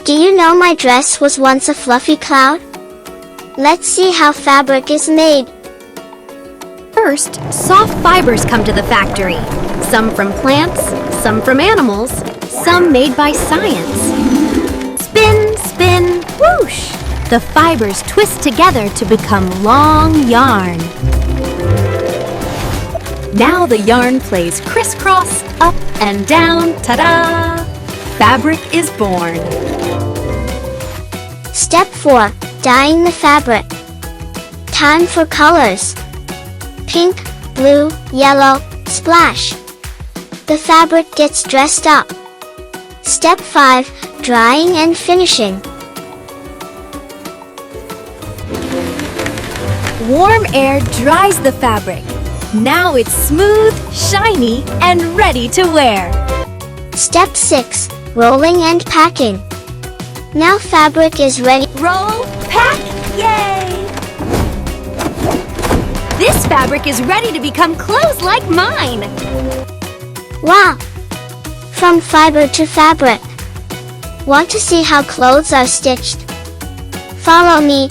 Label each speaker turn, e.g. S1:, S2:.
S1: Do you know my dress was once a fluffy cloud? Let's see how fabric is made.
S2: First, soft fibers come to the factory. Some from plants, some from animals, some made by science. Spin, spin, whoosh! The fibers twist together to become long yarn. Now the yarn plays crisscross, up and down, ta-da! Fabric is born.
S1: Step 4. Dyeing the fabric. Time for colors. Pink, blue, yellow, splash. The fabric gets dressed up. Step 5. Drying and finishing.
S2: Warm air dries the fabric. Now it's smooth, shiny, and ready to wear.
S1: Step 6. Rolling and packing. Now fabric is ready.
S2: Roll, pack, yay! This fabric is ready to become clothes like mine.
S1: Wow! From fiber to fabric. Want to see how clothes are stitched? Follow me.